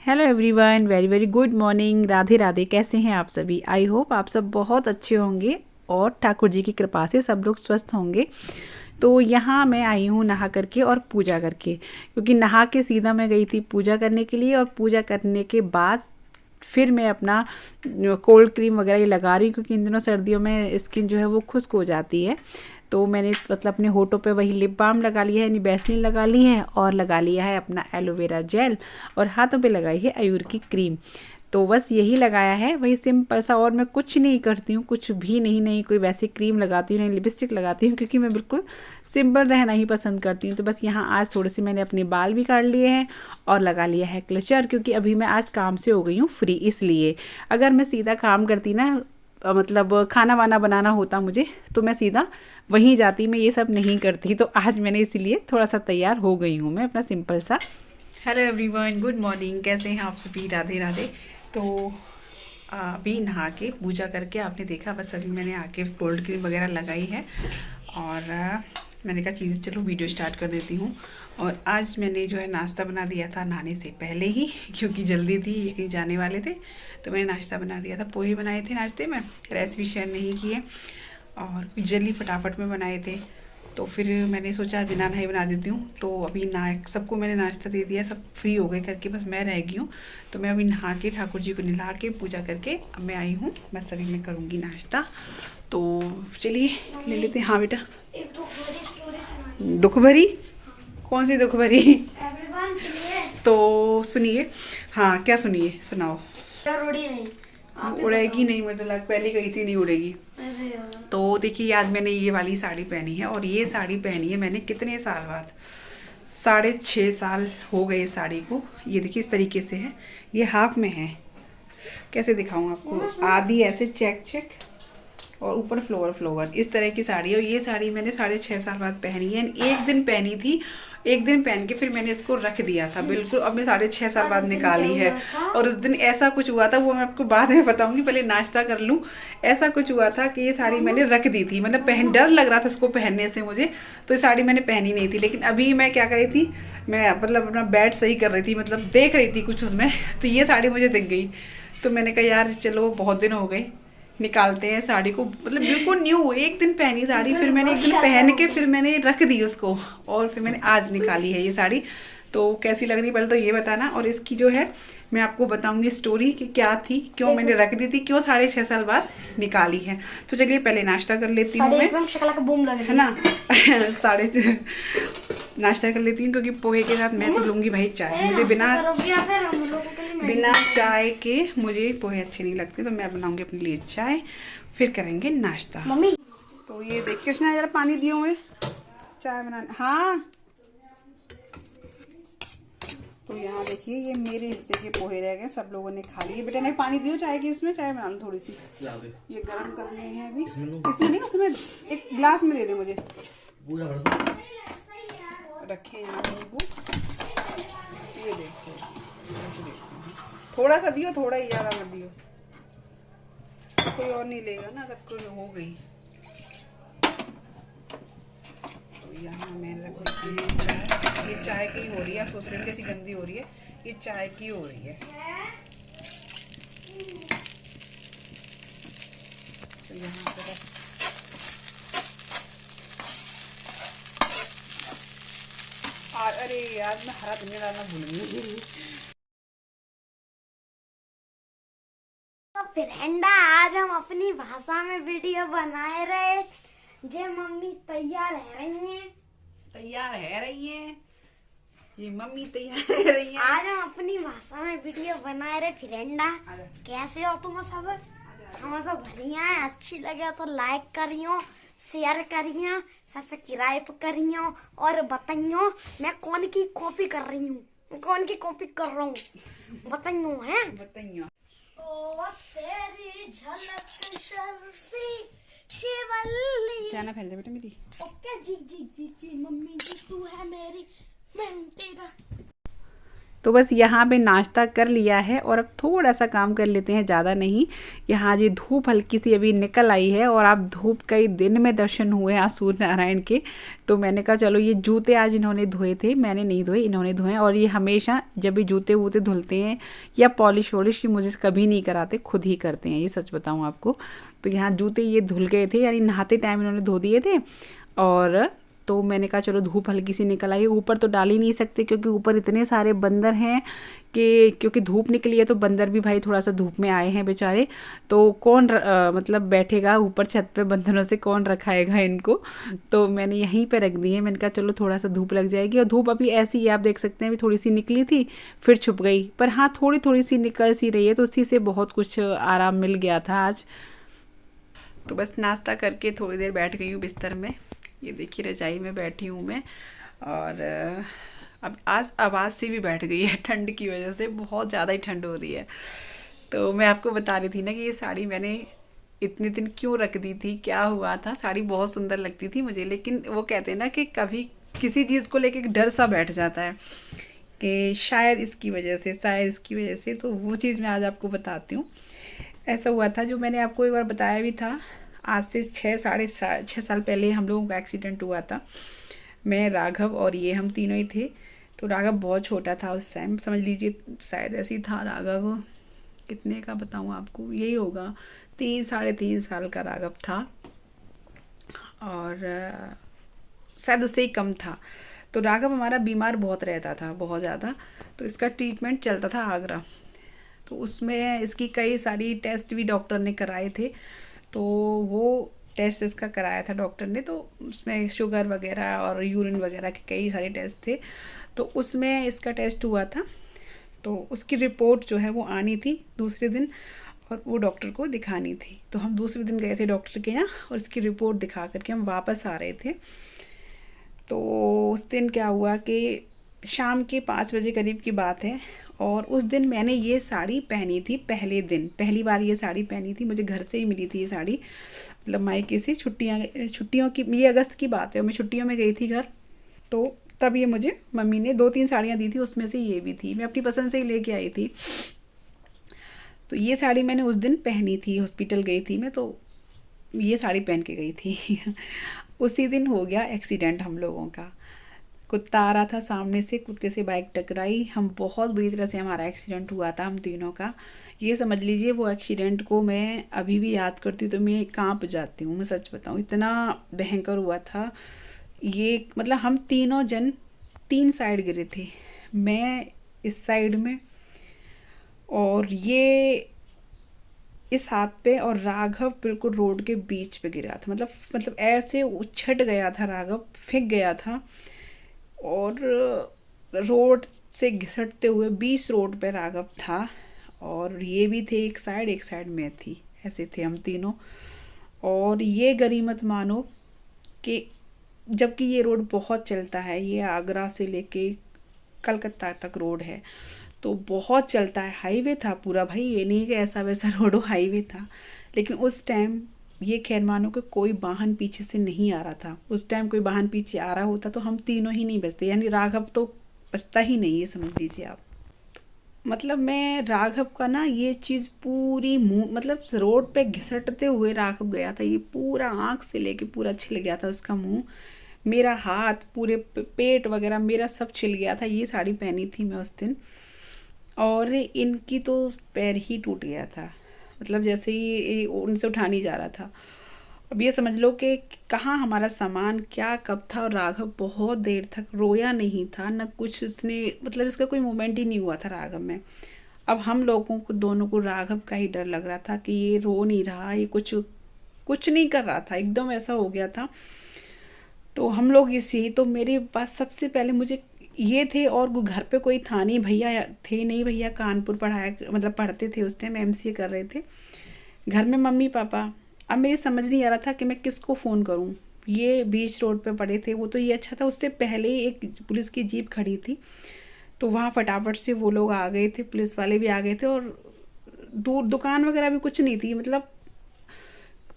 Hello everyone, very very good morning. Radhe Radhe. कैसे हैं आप सभी? आई होप आप सब बहुत अच्छे होंगे और ठाकुर जी की कृपा से सब लोग स्वस्थ होंगे। तो यहाँ मैं आई हूँ नहा करके और पूजा करके, क्योंकि नहा के सीधा मैं गई थी पूजा करने के लिए, और पूजा करने के बाद फिर मैं अपना कोल्ड क्रीम वगैरह ये लगा रही हूँ, क्योंकि इन दिनों सर्दियों में स्किन जो है वो खुश्क हो जाती है। तो मैंने मतलब अपने होठों पे वही लिप बाम लगा लिया है, यानी वैसलीन लगा ली है, और लगा लिया है अपना एलोवेरा जेल, और हाथों पे लगाई है आयुर की क्रीम। तो बस यही लगाया है, वही सिंपल सा, और मैं कुछ नहीं करती हूँ, कुछ भी नहीं, नहीं कोई वैसी क्रीम लगाती हूँ, नहीं लिपस्टिक लगाती हूँ, क्योंकि मैं बिल्कुल सिंपल रहना ही पसंद करती हूँ। तो बस यहाँ आज थोड़े से मैंने अपने बाल भी काट लिए हैं और लगा लिया है क्लचर, क्योंकि अभी मैं आज काम से हो गई हूँ फ्री। इसलिए अगर मैं सीधा काम करती ना, मतलब खाना वाना बनाना होता मुझे, तो मैं सीधा वहीं जाती, मैं ये सब नहीं करती। तो आज मैंने इसीलिए थोड़ा सा तैयार हो गई हूँ मैं अपना सिंपल सा। Hello everyone, good morning. कैसे हैं आप सभी? राधे राधे। तो अभी नहा के पूजा करके आपने देखा, बस अभी मैंने आके कोल्ड क्रीम वगैरह लगाई है, और मैंने कहा चीज़ें चलो वीडियो स्टार्ट कर देती हूँ। और आज मैंने जो है नाश्ता बना दिया था नहाने से पहले ही, क्योंकि जल्दी थी, ये कहीं जाने वाले थे, तो मैंने नाश्ता बना दिया था। पोहे बनाए थे नाश्ते में, रेसिपी शेयर नहीं की है, और जल्दी फटाफट में बनाए थे। तो फिर मैंने सोचा बिना नहाए बना देती हूँ। तो अभी सबको मैंने नाश्ता दे दिया, सब फ्री हो गए करके, बस मैं रह गई हूँ। तो मैं अभी नहा के ठाकुर जी को नहला के पूजा करके अब मैं आई हूँ, बस अभी मैं करूँगी नाश्ता। तो चलिए ले लेते हैं। हाँ बेटा। एक दुख भरी? कौन सी दुख भरी? सुनिए। तो सुनिए। हाँ, क्या सुनिए, सुनाओ। उड़ी नहीं, उड़ेगी नहीं, मुझे लग पहले गई थी, नहीं उड़ेगी। अरे यार। तो देखिए, आज मैंने ये वाली साड़ी पहनी है, और ये साड़ी पहनी है मैंने कितने साल बाद, 6.5 साल हो गए साड़ी को। ये देखिए इस तरीके से है, ये हाफ में है। कैसे दिखाऊं आपको? आधी ऐसे चेक चेक और ऊपर फ्लोवर फ्लोवर, इस तरह की साड़ी है। और ये साड़ी मैंने 6.5 साल बाद पहनी है। एक दिन पहनी थी, एक दिन पहन के फिर मैंने इसको रख दिया था बिल्कुल। अब मैं 6.5 साल बाद निकाली है। और उस दिन ऐसा कुछ हुआ था, वो मैं आपको बाद में बताऊंगी, पहले नाश्ता कर लूँ। ऐसा कुछ हुआ था कि ये साड़ी मैंने रख दी थी, मतलब डर लग रहा था इसको पहनने से मुझे, तो ये साड़ी मैंने पहनी नहीं थी। लेकिन अभी मैं क्या कर रही थी, मैं मतलब अपना बेड सही कर रही थी, मतलब देख रही थी कुछ उसमें, तो ये साड़ी मुझे दिख गई। तो मैंने कहा यार चलो, बहुत दिन हो गए, निकालते हैं साड़ी को। मतलब बिल्कुल न्यू, एक दिन पहनी साड़ी, फिर मैंने एक दिन पहन के फिर मैंने रख दी उसको, और फिर मैंने आज निकाली है ये साड़ी। तो कैसी लग रही है पहले तो ये बताना, और इसकी जो है मैं आपको बताऊंगी स्टोरी कि क्या थी, क्यों मैंने रख दी थी, क्यों 6.5 साल बाद निकाली है। तो चलिए पहले नाश्ता कर लेती हूँ मैं, एकदम शक्ल का बूम लग है ना। नाश्ता कर लेती हूँ, क्योंकि पोहे के साथ मैं तो लूंगी भाई चाय। मुझे बिना चाय के मुझे पोहे अच्छे नहीं लगते, तो मैं बनाऊंगी अपने लिए चाय, फिर करेंगे नाश्ता। मम्मी। तो ये देख कृष्णा, जरा पानी दिए हुए चाय बनाने। हाँ, तो यहाँ देखिए ये मेरे हिस्से के पोहे रह गए, सब लोगों ने खा लिए। बेटा ने पानी दियो चाय की, उसमें चाय बना लो थोड़ी सी, ये गर्म करने हैं अभी। इसमें नहीं, उसमें एक गिलास में दे दे मुझे, रखे यहाँ नींबू। ये देखो, थोड़ा सा दियो, थोड़ा ही, ज्यादा मत दियो, कोई और नहीं लेगा ना, सबको हो गई। तो यहाँ मैंने रख दी चाय, ये चाय की हो रही है, आप सोच रहे हो कैसी गंदी हो रही है, ये चाय की हो रही है। तो यहाँ पे बस अरे यार, मैं हरा धनिया डालना भूल गई। फ्रेंडा, आज हम अपनी भाषा में वीडियो बनाए रहे। जे मम्मी तैयार है रही हैं, तैयार है रही है, ये मम्मी तैयार है रही है। आज हम अपनी भाषा में वीडियो बनाए रहे। फ्रेंडा, कैसे हो तुम सब? हमें तो बढ़िया है। अच्छी लगे तो लाइक करियो, शेयर करियो, सब्सक्राइब करियो, और बताइयो मैं कौन की कॉपी कर रही हूँ, कौन की कॉपी कर रहा हूँ, बताइयो है। बताइयो। ओ तेरी झलक शर्फी शिवल्ली। जाना फैल दे बेटा मेरी। ओके जी जी जी जी, मम्मी जी तू है मेरी, मैं तेरा। तो बस यहाँ पे नाश्ता कर लिया है और अब थोड़ा सा काम कर लेते हैं, ज़्यादा नहीं। यहाँ जी धूप हल्की सी अभी निकल आई है और आप धूप कई दिन में दर्शन हुए आज सूर्य नारायण के। तो मैंने कहा चलो ये जूते आज इन्होंने धोए थे, मैंने नहीं धोए, इन्होंने धोए। और ये हमेशा जब भी जूते वूते धुलते हैं या पॉलिश वॉलिश, ये मुझे कभी नहीं कराते, खुद ही करते हैं, ये सच बताऊँ आपको। तो यहाँ जूते ये धुल गए थे, यानी नहाते टाइम इन्होंने धो दिए थे। और तो मैंने कहा चलो धूप हल्की सी निकल आई, ऊपर तो डाल ही नहीं सकते क्योंकि ऊपर इतने सारे बंदर हैं कि क्योंकि धूप निकली है तो बंदर भी भाई थोड़ा सा धूप में आए हैं बेचारे। तो कौन मतलब बैठेगा ऊपर छत पे, बंदरों से कौन रखाएगा इनको। तो मैंने यहीं पे रख दी है, मैंने कहा चलो थोड़ा सा धूप लग जाएगी। और धूप अभी ऐसी ही आप देख सकते हैं, अभी थोड़ी सी निकली थी फिर छुप गई, पर हाँ थोड़ी थोड़ी सी निकल सी रही है, तो उसी से बहुत कुछ आराम मिल गया था आज। तो बस नाश्ता करके थोड़ी देर बैठ गई हूँ बिस्तर में, ये देखिए रजाई में बैठी हूँ मैं। और अब आज आवाज़ सी भी बैठ गई है ठंड की वजह से, बहुत ज़्यादा ही ठंड हो रही है। तो मैं आपको बता रही थी ना कि ये साड़ी मैंने इतने दिन क्यों रख दी थी, क्या हुआ था। साड़ी बहुत सुंदर लगती थी मुझे, लेकिन वो कहते हैं ना कि कभी किसी चीज़ को लेके एक डर सा बैठ जाता है कि शायद इसकी वजह से, शायद इसकी वजह से। तो वो चीज़ मैं आज आपको बताती हूँ। ऐसा हुआ था, जो मैंने आपको एक बार बताया भी था, आज से 6 साल पहले हम लोगों का एक्सीडेंट हुआ था। मैं, राघव और ये, हम तीनों ही थे। तो राघव बहुत छोटा था उस टाइम, समझ लीजिए शायद ऐसे ही था राघव, कितने का बताऊँ आपको, यही होगा 3 साढ़े 3 साल का राघव था, और शायद उससे ही कम था। तो राघव हमारा बीमार बहुत रहता था, बहुत ज़्यादा। तो इसका ट्रीटमेंट चलता था आगरा, तो उसमें इसकी कई सारी टेस्ट भी डॉक्टर ने कराए थे। तो वो टेस्ट इसका कराया था डॉक्टर ने, तो उसमें शुगर वगैरह और यूरिन वगैरह के कई सारे टेस्ट थे। तो उसमें इसका टेस्ट हुआ था, तो उसकी रिपोर्ट जो है वो आनी थी दूसरे दिन, और वो डॉक्टर को दिखानी थी। तो हम दूसरे दिन गए थे डॉक्टर के यहाँ, और इसकी रिपोर्ट दिखा करके हम वापस आ रहे थे। तो उस दिन क्या हुआ कि शाम के 5 बजे करीब की बात है, और उस दिन मैंने ये साड़ी पहनी थी, पहले दिन पहली बार ये साड़ी पहनी थी। मुझे घर से ही मिली थी ये साड़ी, मतलब मायके से, छुट्टियों की, ये अगस्त की बात है, मैं छुट्टियों में गई थी घर। तो तब ये मुझे मम्मी ने 2-3 साड़ियाँ दी थी, उसमें से ये भी थी, मैं अपनी पसंद से ही लेके आई थी। तो ये साड़ी मैंने उस दिन पहनी थी, हॉस्पिटल गई थी मैं, तो ये साड़ी पहन के गई थी। उसी दिन हो गया एक्सीडेंट हम लोगों का। कुत्ता आ रहा था सामने से, कुत्ते से बाइक टकराई, हम बहुत बुरी तरह से, हमारा एक्सीडेंट हुआ था हम तीनों का। ये समझ लीजिए वो एक्सीडेंट को मैं अभी भी याद करती हूँ तो मैं कांप जाती हूँ, मैं सच बताऊँ, इतना भयंकर हुआ था ये। मतलब हम तीनों जन 3 साइड गिरे थे, मैं इस साइड में, और ये इस हाथ पे, और राघव बिल्कुल रोड के बीच पे गिरा था। मतलब ऐसे उछट गया था राघव, फेंक गया था, और रोड से घिसटते हुए 20 रोड पे राघव था, और ये भी थे एक साइड मैं थी, ऐसे थे हम तीनों। और ये गनीमत मानो कि जबकि ये रोड बहुत चलता है, ये आगरा से लेके कलकत्ता तक रोड है, तो बहुत चलता है, हाईवे था पूरा भाई, ये नहीं कि ऐसा वैसा रोड हो, हाईवे था। लेकिन उस टाइम ये खैर मानो कि कोई वाहन पीछे से नहीं आ रहा था। उस टाइम कोई वाहन पीछे आ रहा होता तो हम तीनों ही नहीं बचते, यानी राघव तो बचता ही नहीं, ये समझ लीजिए आप। मतलब मैं राघव का ना ये चीज़ पूरी मुँह, मतलब रोड पे घिसटते हुए राघव गया था, ये पूरा आँख से लेके पूरा छिल गया था उसका मुँह, मेरा हाथ, पूरे पेट वगैरह मेरा सब छिल गया था। ये साड़ी पहनी थी मैं उस दिन, और इनकी तो पैर ही टूट गया था, मतलब जैसे ही उनसे उठा नहीं जा रहा था। अब ये समझ लो कि कहाँ हमारा सामान क्या कब था, और राघव बहुत देर तक रोया नहीं था, न कुछ उसने, मतलब इसका कोई मूवमेंट ही नहीं हुआ था राघव में। अब हम लोगों को दोनों को राघव का ही डर लग रहा था कि ये रो नहीं रहा, ये कुछ नहीं कर रहा था, एकदम ऐसा हो गया था। तो हम लोग इसी, तो मेरे पास सबसे पहले मुझे ये थे, और घर पे कोई था नहीं, भैया थे नहीं, भैया कानपुर मतलब पढ़ते थे उस टाइम, MCA कर रहे थे। घर में मम्मी पापा। अब मेरी समझ नहीं आ रहा था कि मैं किसको फ़ोन करूं। ये बीच रोड पे पड़े थे, वो तो ये अच्छा था, उससे पहले ही एक पुलिस की जीप खड़ी थी, तो वहाँ फटाफट से वो लोग आ गए थे, पुलिस वाले भी आ गए थे, और दूर दुकान वगैरह भी कुछ नहीं थी, मतलब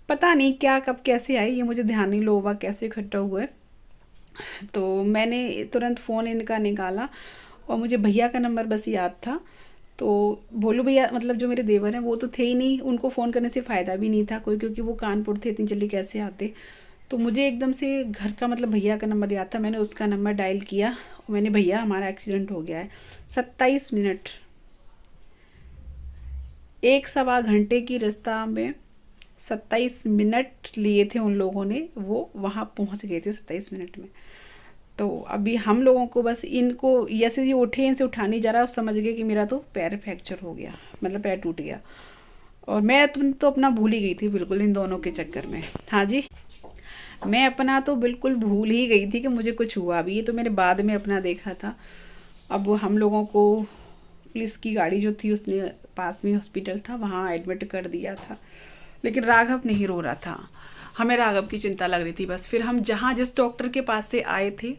पता नहीं क्या कब कैसे आई, ये मुझे ध्यान नहीं, लोग कैसे इकट्ठा हुए। तो मैंने तुरंत फ़ोन इनका निकाला, और मुझे भैया का नंबर बस याद था। तो भोलू भैया मतलब जो मेरे देवर हैं वो तो थे ही नहीं, उनको फ़ोन करने से फ़ायदा भी नहीं था कोई, क्योंकि वो कानपुर थे, इतनी जल्दी कैसे आते। तो मुझे एकदम से घर का मतलब भैया का नंबर याद था, मैंने उसका नंबर डायल किया और मैंने, भैया हमारा एक्सीडेंट हो गया है। 27 मिनट, 1-1.25 घंटे की रास्ता में 27 मिनट लिए थे उन लोगों ने, वो वहाँ पहुँच गए थे 27 मिनट में। तो अभी हम लोगों को बस इनको जैसे ये उठे, इनसे उठाने जा रहा, अब समझ गए कि मेरा तो पैर फ्रैक्चर हो गया, मतलब पैर टूट गया। और मैं तो अपना भूल ही गई थी बिल्कुल इन दोनों के चक्कर में। हाँ जी, मैं अपना तो बिल्कुल भूल ही गई थी कि मुझे कुछ हुआ। अभी ये तो मैंने बाद में अपना देखा था। अब हम लोगों को पुलिस की गाड़ी जो थी उसने, पास में हॉस्पिटल था वहाँ एडमिट कर दिया था, लेकिन राघव नहीं रो रहा था। हमें राघव की चिंता लग रही थी बस। फिर हम जहाँ जिस डॉक्टर के पास से आए थे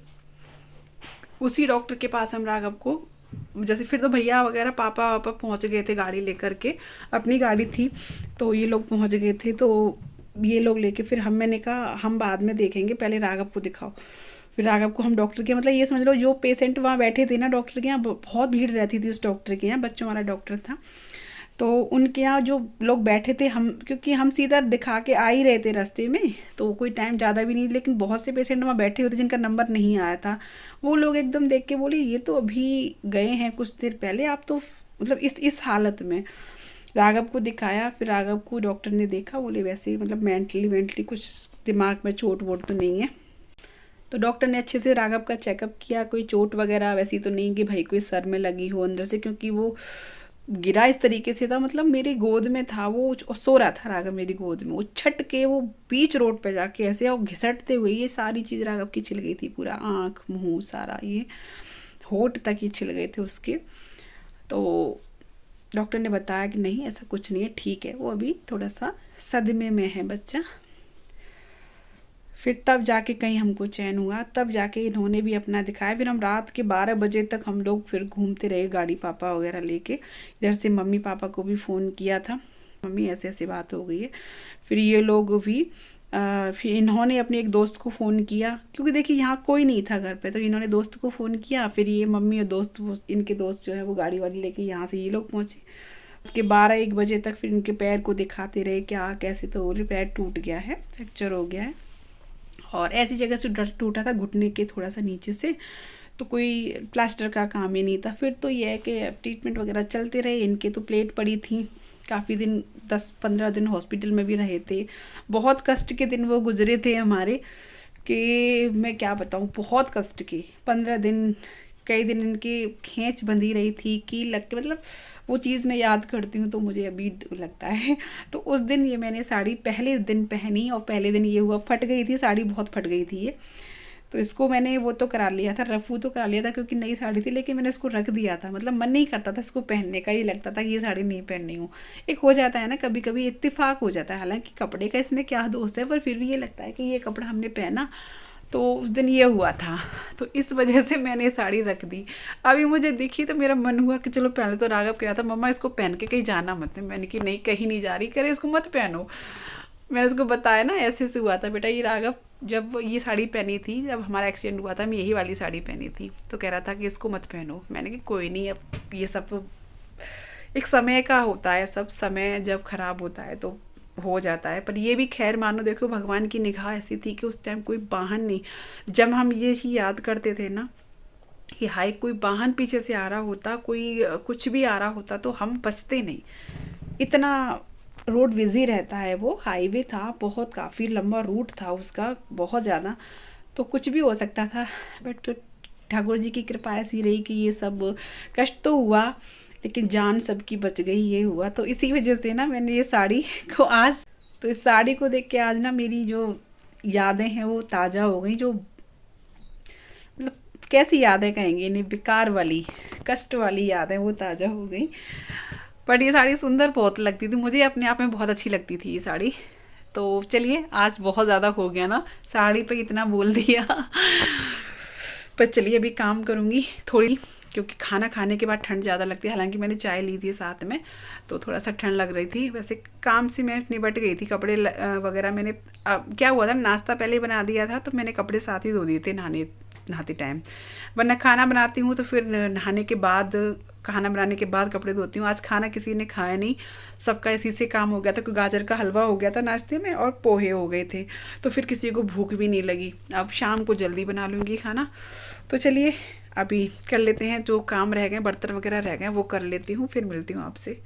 उसी डॉक्टर के पास हम राघव को, जैसे फिर तो भैया वगैरह पापा वापा पहुँच गए थे गाड़ी लेकर के, अपनी गाड़ी थी तो ये लोग पहुँच गए थे। तो ये लोग लेके फिर मैंने कहा हम बाद में देखेंगे, पहले राघव को दिखाओ। फिर राघव को हम डॉक्टर के, मतलब ये समझ लो जो पेशेंट वहाँ बैठे थे ना डॉक्टर के यहाँ, बहुत भीड़ रहती थी उस डॉक्टर के यहाँ, बच्चों वाला डॉक्टर था। तो उनके यहाँ जो लोग बैठे थे, हम क्योंकि हम सीधा दिखा के आ ही रहे थे रास्ते में, तो कोई टाइम ज़्यादा भी नहीं, लेकिन बहुत से पेशेंट वहाँ बैठे होते जिनका नंबर नहीं आया था। वो लोग एकदम देख के बोले ये तो अभी गए हैं कुछ देर पहले, आप तो मतलब इस हालत में। राघव को दिखाया, फिर राघव को डॉक्टर ने देखा, बोले वैसे मतलब मेंटली कुछ दिमाग में चोट वोट तो नहीं है। तो डॉक्टर ने अच्छे से राघव का चेकअप किया, कोई चोट वगैरह वैसी तो नहीं कि भाई कोई सर में लगी हो अंदर से, क्योंकि वो गिरा इस तरीके से था, मतलब मेरी गोद में था वो, सो रहा था राघव मेरी गोद में, वो छट के वो बीच रोड पे जाके ऐसे और घिसटते हुए, ये सारी चीज़ राघव की छिल गई थी, पूरा आँख मुँह सारा, ये होठ तक ही छिल गए थे उसके। तो डॉक्टर ने बताया कि नहीं ऐसा कुछ नहीं है, ठीक है, वो अभी थोड़ा सा सदमे में है बच्चा। फिर तब जाके कहीं हमको चैन हुआ, तब जाके इन्होंने भी अपना दिखाया। फिर हम रात के 12 बजे तक हम लोग फिर घूमते रहे गाड़ी पापा वगैरह लेके। इधर से मम्मी पापा को भी फ़ोन किया था, मम्मी ऐसे ऐसे बात हो गई है। फिर ये लोग भी फिर इन्होंने अपने एक दोस्त को फ़ोन किया, क्योंकि देखिए यहाँ कोई नहीं था घर पे, तो इन्होंने दोस्त को फ़ोन किया। फिर ये मम्मी और दोस्त, इनके दोस्त जो है वो गाड़ी वाड़ी लेके यहाँ से ये लोग पहुँचे। के 12-1 बजे तक फिर इनके पैर को दिखाते रहे क्या कैसे, तो बोले पैर टूट गया है, फ्रैक्चर हो गया है, और ऐसी जगह से टूटा था घुटने के थोड़ा सा नीचे से, तो कोई प्लास्टर का काम ही नहीं था। फिर तो ये है कि ट्रीटमेंट वगैरह चलते रहे। इनके तो प्लेट पड़ी थी काफ़ी दिन, 10-15 दिन हॉस्पिटल में भी रहे थे। बहुत कष्ट के दिन वो गुजरे थे हमारे, कि मैं क्या बताऊँ, बहुत कष्ट के 15 दिन। कई दिन इनकी खींच बंधी रही थी कि लग के, मतलब वो चीज़ मैं याद करती हूँ तो मुझे अभी लगता है। तो उस दिन ये मैंने साड़ी पहले दिन पहनी, और पहले दिन ये हुआ, फट गई थी साड़ी, बहुत फट गई थी ये। तो इसको मैंने वो तो करा लिया था, रफू तो करा लिया था क्योंकि नई साड़ी थी, लेकिन मैंने इसको रख दिया था, मतलब मन नहीं करता था इसको पहनने का, ये लगता था कि ये साड़ी नहीं पहननी हूँ। एक हो जाता है ना कभी कभी, इत्तेफाक हो जाता है, हालांकि कपड़े का इसमें क्या दोष है, पर फिर भी ये लगता है कि ये कपड़ा हमने पहना, तो उस दिन ये हुआ था, तो इस वजह से मैंने साड़ी रख दी। अभी मुझे दिखी तो मेरा मन हुआ कि चलो, पहले तो राघव कह रहा था मम्मा इसको पहन के कहीं जाना मत, मैंने कि नहीं कहीं नहीं जा रही, करे इसको मत पहनो। मैंने उसको बताया ना ऐसे ऐसे हुआ था बेटा, ये राघव जब ये साड़ी पहनी थी, जब हमारा एक्सीडेंट हुआ था, मैं यही वाली साड़ी पहनी थी, तो कह रहा था कि इसको मत पहनो। मैंने कि कोई नहीं, अब ये सब तो एक समय का होता है, सब समय जब खराब होता है तो हो जाता है। पर ये भी खैर मानो, देखो भगवान की निगाह ऐसी थी कि उस टाइम कोई वाहन नहीं, जब हम ये चीज़ याद करते थे ना कि हाय कोई वाहन पीछे से आ रहा होता, कोई कुछ भी आ रहा होता, तो हम बचते नहीं। इतना रोड बिजी रहता है, वो हाईवे था, बहुत काफ़ी लंबा रूट था उसका, बहुत ज़्यादा, तो कुछ भी हो सकता था। बट ठाकुर जी की कृपा ऐसी रही कि ये सब कष्ट तो हुआ लेकिन जान सबकी बच गई, ये हुआ। तो इसी वजह से ना मैंने ये साड़ी को आज, तो इस साड़ी को देख के आज ना मेरी जो यादें हैं वो ताज़ा हो गई, जो मतलब कैसी यादें कहेंगे इन्हें, बेकार वाली कष्ट वाली यादें वो ताज़ा हो गई। बट ये साड़ी सुंदर बहुत लगती थी मुझे, अपने आप में बहुत अच्छी लगती थी ये साड़ी। तो चलिए, आज बहुत ज़्यादा हो गया ना, साड़ी पे इतना बोल दिया। पर चलिए अभी काम करूँगी थोड़ी, क्योंकि खाना खाने के बाद ठंड ज़्यादा लगती है। हालांकि मैंने चाय ली थी साथ में, तो थोड़ा सा ठंड लग रही थी। वैसे काम से मैं निपट गई थी, कपड़े वगैरह मैंने क्या हुआ था, नाश्ता पहले ही बना दिया था, तो मैंने कपड़े साथ ही धो दिए थे नहाने नहाते टाइम, वरना खाना बनाती हूँ तो फिर नहाने के बाद, खाना बनाने के बाद कपड़े धोती हूँ। आज खाना किसी ने खाया नहीं, सबका इसी से काम हो गया था, क्योंकि गाजर का हलवा हो गया था नाश्ते में और पोहे हो गए थे, तो फिर किसी को भूख भी नहीं लगी। अब शाम को जल्दी बना लूँगी खाना। तो चलिए अभी कर लेते हैं, जो काम रह गए, बर्तन वगैरह रह गए वो कर लेती हूँ, फिर मिलती हूँ आपसे।